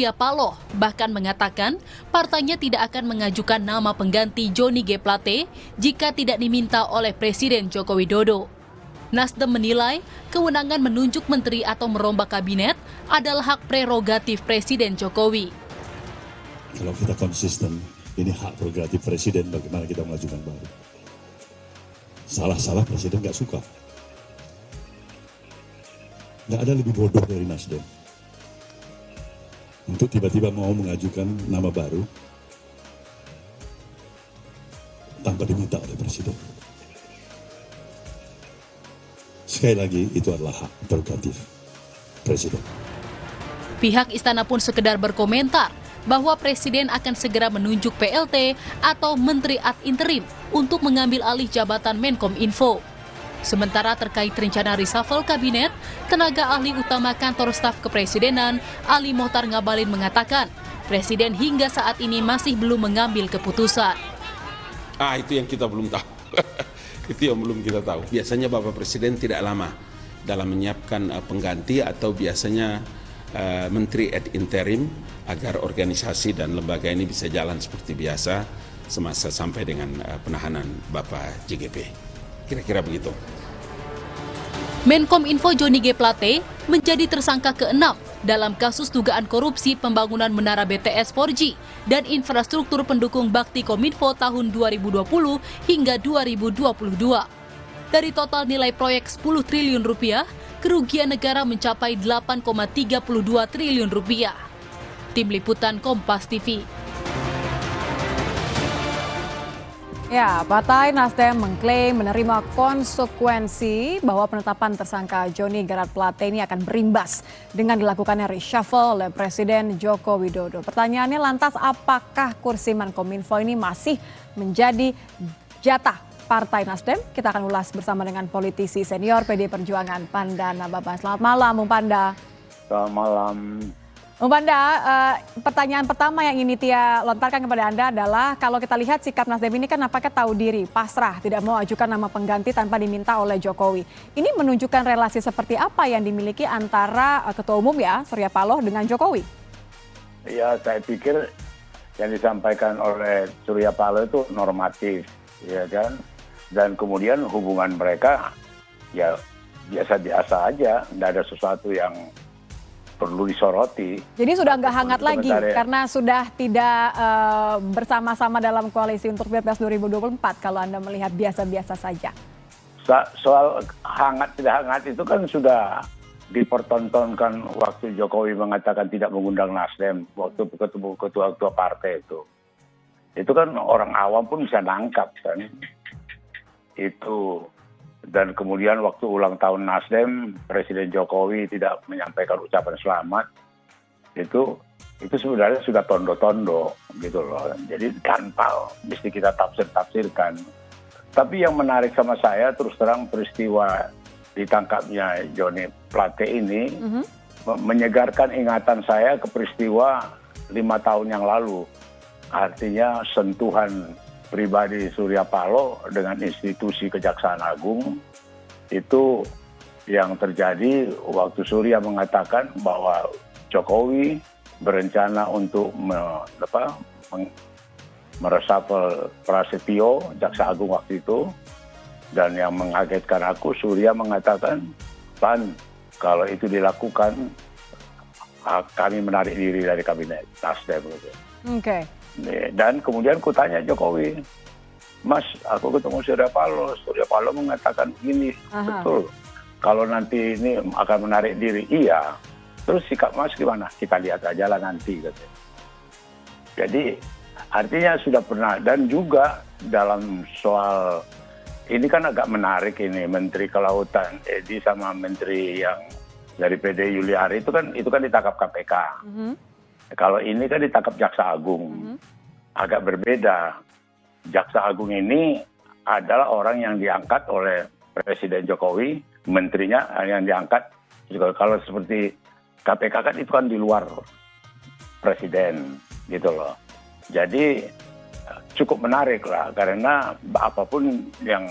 Surya Paloh bahkan mengatakan partainya tidak akan mengajukan nama pengganti Johnny G. Plate jika tidak diminta oleh Presiden Joko Widodo. Nasdem menilai kewenangan menunjuk menteri atau merombak kabinet adalah hak prerogatif Presiden Jokowi. Kalau kita konsisten, ini hak prerogatif Presiden bagaimana kita mengajukan baru. Salah-salah Presiden nggak suka. Nggak ada lebih bodoh dari Nasdem untuk tiba-tiba mau mengajukan nama baru tanpa diminta oleh Presiden. Sekali lagi, itu adalah hak prerogatif Presiden. Pihak istana pun sekedar berkomentar bahwa Presiden akan segera menunjuk PLT atau Menteri ad interim untuk mengambil alih jabatan Menkominfo. Sementara terkait rencana reshuffle kabinet, tenaga ahli utama kantor staf kepresidenan, Ali Mohtar Ngabalin mengatakan, Presiden hingga saat ini masih belum mengambil keputusan. Itu yang kita belum tahu. Itu yang belum kita tahu. Biasanya Bapak Presiden tidak lama dalam menyiapkan pengganti atau biasanya menteri ad interim agar organisasi dan lembaga ini bisa jalan seperti biasa semasa sampai dengan penahanan Bapak JGP. Kira-kira begitu. Menkominfo Johnny G. Plate menjadi tersangka ke-6 dalam kasus dugaan korupsi pembangunan menara BTS 4G dan infrastruktur pendukung bakti Kominfo tahun 2020 hingga 2022. Dari total nilai proyek 10 triliun rupiah, kerugian negara mencapai 8,32 triliun rupiah. Tim Liputan Kompas TV. Ya, Partai Nasdem mengklaim menerima konsekuensi bahwa penetapan tersangka Johnny G. Plate ini akan berimbas dengan dilakukannya reshuffle oleh Presiden Joko Widodo. Pertanyaannya lantas apakah kursi Menkominfo ini masih menjadi jatah Partai Nasdem? Kita akan ulas bersama dengan politisi senior PD Perjuangan Panda Nababa. Selamat malam, Bung Panda. Selamat malam. Bung Panda, pertanyaan pertama yang ini Tia lontarkan kepada Anda adalah kalau kita lihat sikap Nasdem ini kan nampaknya tahu diri, pasrah, tidak mau ajukan nama pengganti tanpa diminta oleh Jokowi. Ini menunjukkan relasi seperti apa yang dimiliki antara Ketua Umum ya, Surya Paloh dengan Jokowi? Ya, saya pikir yang disampaikan oleh Surya Paloh itu normatif, ya kan? Dan kemudian hubungan mereka ya biasa-biasa aja, tidak ada sesuatu yang perlu disoroti. Jadi sudah nggak hangat lagi karena sudah tidak bersama-sama dalam koalisi untuk Pilpres 2024 kalau Anda melihat biasa-biasa saja. Soal hangat tidak hangat itu kan sudah dipertontonkan waktu Jokowi mengatakan tidak mengundang Nasdem waktu ketemu ketua-ketua partai itu. Itu kan orang awam pun bisa nangkap kan. Itu. Dan kemudian waktu ulang tahun Nasdem, Presiden Jokowi tidak menyampaikan ucapan selamat, itu sebenarnya sudah tondo-tondo gitu loh. Jadi tanpa mesti kita tafsir-tafsirkan. Tapi yang menarik sama saya terus terang peristiwa ditangkapnya Johnny Plate ini menyegarkan ingatan saya ke peristiwa 5 tahun yang lalu. Artinya sentuhan pribadi Surya Paloh dengan institusi Kejaksaan Agung itu yang terjadi waktu Surya mengatakan bahwa Jokowi berencana untuk mereshuffle Prasetyo Jaksa Agung waktu itu, dan yang mengagetkan aku Surya mengatakan, "Pan, kalau itu dilakukan kami menarik diri dari kabinet Nasdem." Oke. Dan kemudian kutanya Jokowi, "Mas, aku ketemu Surya Paloh mengatakan begini." Betul. Kalau nanti ini akan menarik diri, iya. Terus sikap Mas gimana? Kita lihat aja lah nanti. Gitu. Jadi artinya sudah pernah. Dan juga dalam soal, ini kan agak menarik ini, Menteri Kelautan Edi sama Menteri yang dari PD Yuliari itu kan ditangkap KPK. Kalau ini kan ditangkap Jaksa Agung. Agak berbeda. Jaksa Agung ini adalah orang yang diangkat oleh Presiden Jokowi, menterinya yang diangkat. Kalau seperti KPK kan itu kan di luar Presiden gitu loh. Jadi cukup menarik lah, karena apapun yang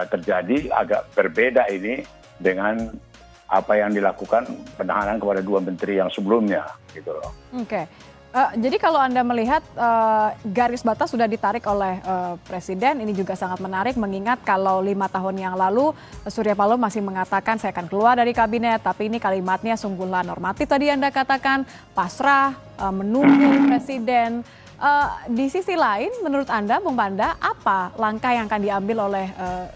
terjadi agak berbeda ini dengan apa yang dilakukan penahanan kepada 2 menteri yang sebelumnya, gitu loh. Oke. Jadi kalau Anda melihat garis batas sudah ditarik oleh Presiden, ini juga sangat menarik mengingat kalau 5 tahun yang lalu Surya Paloh masih mengatakan saya akan keluar dari kabinet, tapi ini kalimatnya sungguhlah normatif tadi Anda katakan, pasrah, menunggu Presiden. Di sisi lain menurut Anda, Bung Panda, apa langkah yang akan diambil oleh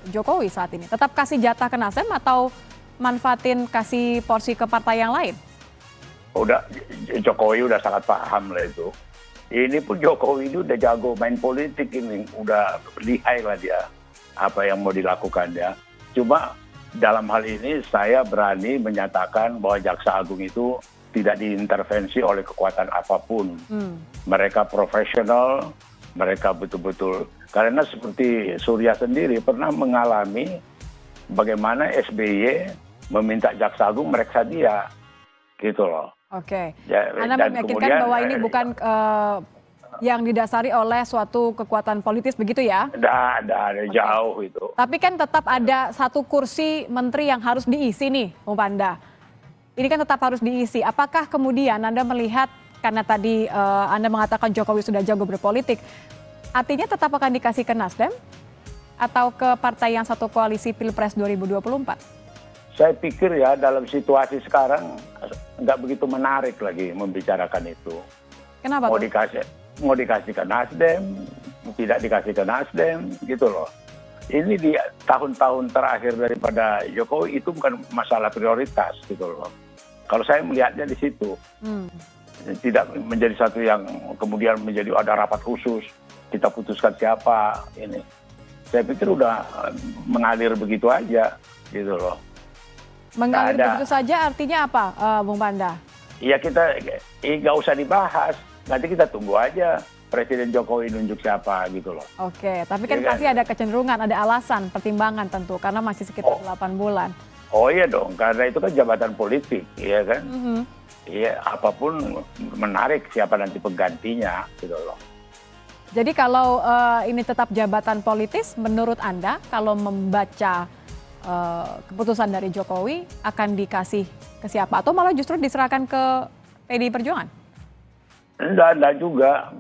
Jokowi saat ini? Tetap kasih jatah ke Nasdem atau manfaatin kasih porsi ke partai yang lain? Jokowi udah sangat paham lah itu. Ini pun Jokowi itu udah jago main politik ini, udah lihai lah dia apa yang mau dilakukan ya. Cuma dalam hal ini saya berani menyatakan bahwa Jaksa Agung itu tidak diintervensi oleh kekuatan apapun. Mereka profesional, mereka betul-betul, karena seperti Surya sendiri pernah mengalami bagaimana SBY meminta Jaksa Agung mereksa dia, gitu loh. Oke. Ya, Anda dan meyakinkan kemudian, bahwa ini bukan yang didasari oleh suatu kekuatan politis begitu ya? Ada jauh itu. Tapi kan tetap ada satu kursi menteri yang harus diisi nih, Bung Panda. Ini kan tetap harus diisi. Apakah kemudian Anda melihat, karena tadi Anda mengatakan Jokowi sudah jago berpolitik, artinya tetap akan dikasih ke Nasdem atau ke partai yang satu koalisi Pilpres 2024? Saya pikir ya dalam situasi sekarang nggak begitu menarik lagi membicarakan itu. Kenapa Mau tuh? dikasih ke Nasdem, tidak dikasih ke Nasdem, gitu loh. Ini di tahun-tahun terakhir daripada Jokowi itu bukan masalah prioritas, gitu loh. Kalau saya melihatnya di situ, tidak menjadi satu yang kemudian menjadi ada rapat khusus, kita putuskan siapa ini. Saya pikir udah mengalir begitu aja, gitu loh. Mengalir begitu saja artinya apa, Bung Panda? Iya, kita nggak usah dibahas, nanti kita tunggu aja Presiden Jokowi nunjuk siapa, gitu loh. Oke, tapi kan Iya, pasti ada kecenderungan, ada alasan, pertimbangan tentu, karena masih sekitar 8 bulan. Oh iya dong, karena itu kan jabatan politik, iya kan? Iya, apapun menarik siapa nanti penggantinya, gitu loh. Jadi kalau ini tetap jabatan politis, menurut Anda kalau membaca keputusan dari Jokowi akan dikasih ke siapa? Atau malah justru diserahkan ke PDI Perjuangan? Enggak juga.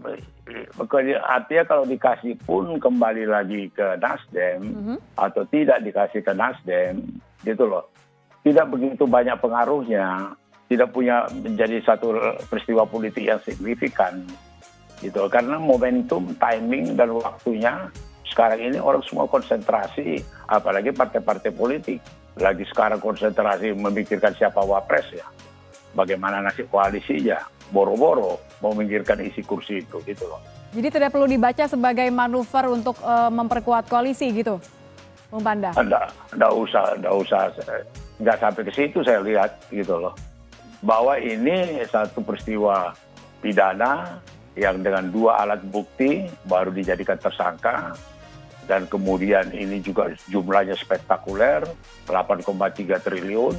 Artinya kalau dikasih pun kembali lagi ke Nasdem atau tidak dikasih ke Nasdem, gitu loh. Tidak begitu banyak pengaruhnya, tidak punya menjadi satu peristiwa politik yang signifikan, gitu. Karena momentum, timing dan waktunya sekarang ini orang semua konsentrasi, apalagi partai-partai politik lagi sekarang konsentrasi memikirkan siapa wapres ya, bagaimana nasib koalisinya, boro-boro mau memikirkan isi kursi itu, gitu loh. Jadi tidak perlu dibaca sebagai manuver untuk memperkuat koalisi gitu, Bung Panda? Nggak usah, nggak sampai ke situ saya lihat, gitu loh. Bahwa ini satu peristiwa pidana yang dengan 2 alat bukti baru dijadikan tersangka, dan kemudian ini juga jumlahnya spektakuler, 8,3 triliun.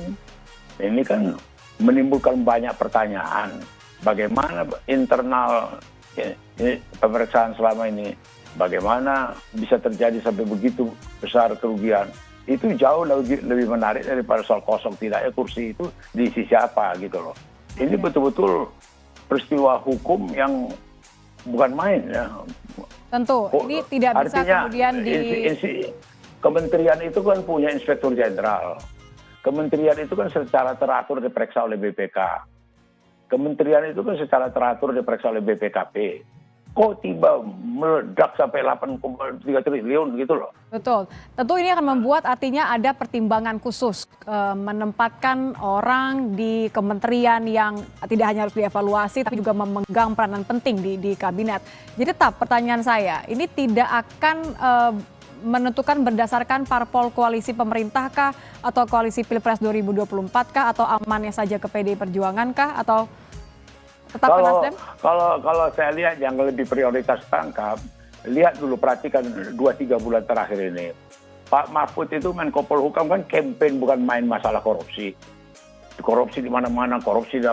Ini kan menimbulkan banyak pertanyaan. Bagaimana internal pemeriksaan selama ini, bagaimana bisa terjadi sampai begitu besar kerugian. Itu jauh lebih menarik daripada soal kosong tidaknya kursi itu diisi siapa, gitu loh. Ini betul-betul peristiwa hukum yang bukan main ya. Tentu, ini tidak bisa artinya, kemudian kementerian itu kan punya inspektur jenderal. Kementerian itu kan secara teratur diperiksa oleh BPK. Kementerian itu kan secara teratur diperiksa oleh BPKP. Kok tiba meledak sampai 8,3 triliun gitu loh. Betul. Tentu ini akan membuat artinya ada pertimbangan khusus menempatkan orang di kementerian yang tidak hanya harus dievaluasi tapi juga memegang peranan penting di kabinet. Jadi tetap pertanyaan saya, ini tidak akan menentukan berdasarkan parpol koalisi pemerintah kah atau koalisi Pilpres 2024 kah atau amannya saja ke PDI Perjuangan kah atau tetap ke Nasdem? Kalau saya lihat yang lebih prioritas tangkap, lihat dulu, perhatikan 2-3 bulan terakhir ini. Pak Mahfud itu Menko Polhukam kan campaign bukan main masalah korupsi. Korupsi di mana-mana, korupsi.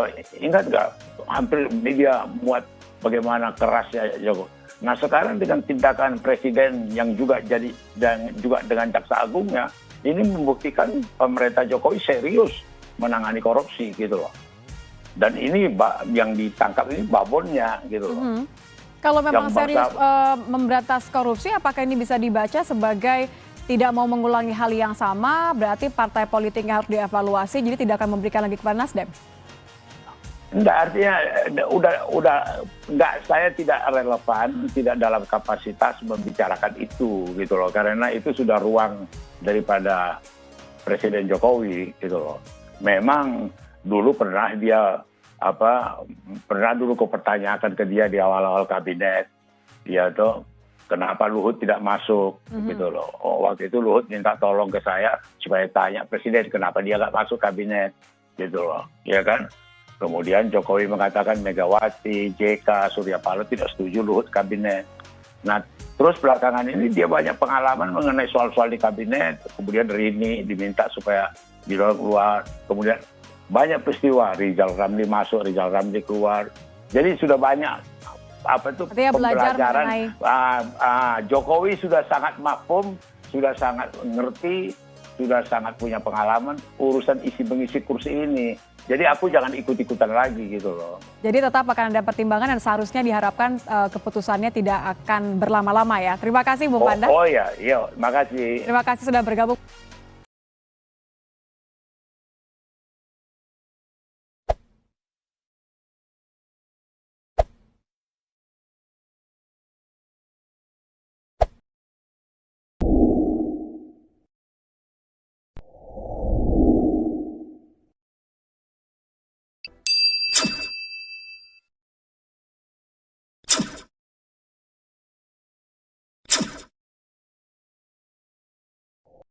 Ingat nggak? Hampir media muat bagaimana kerasnya Jokowi. Nah sekarang dengan tindakan Presiden yang juga jadi dan juga dengan Jaksa Agungnya, ini membuktikan pemerintah Jokowi serius menangani korupsi gitu loh. Dan ini yang ditangkap ini babonnya gitu loh. Kalau memang Yang serius bangsa- memberantas korupsi, apakah ini bisa dibaca sebagai tidak mau mengulangi hal yang sama, berarti partai politiknya harus dievaluasi, jadi tidak akan memberikan lagi kepada Nasdem? Enggak, artinya udah enggak, saya tidak relevan, tidak dalam kapasitas membicarakan itu gitu loh, karena itu sudah ruang daripada Presiden Jokowi gitu loh. Memang dulu pernah dia pernah dulu kupertanyakan ke dia di awal-awal kabinet, dia tuh kenapa Luhut tidak masuk gitu loh. Oh, waktu itu Luhut minta tolong ke saya supaya tanya Presiden kenapa dia nggak masuk kabinet gitu loh, ya kan. Kemudian Jokowi mengatakan Megawati, JK, Surya Paloh tidak setuju Luhut kabinet. Nah, terus belakangan ini dia banyak pengalaman mengenai soal-soal di kabinet. Kemudian Rini diminta supaya didorong keluar. Kemudian banyak peristiwa, Rizal Ramli masuk, Rizal Ramli keluar. Jadi sudah banyak Artinya belajar pembelajaran. mengenai- Jokowi sudah sangat mafhum, sudah sangat ngerti, sudah sangat punya pengalaman urusan isi-mengisi kursi ini. Jadi aku jangan ikut-ikutan lagi gitu loh. Jadi tetap akan ada pertimbangan dan seharusnya diharapkan keputusannya tidak akan berlama-lama ya. Terima kasih Bung Panda. Oh ya, makasih. Terima kasih sudah bergabung.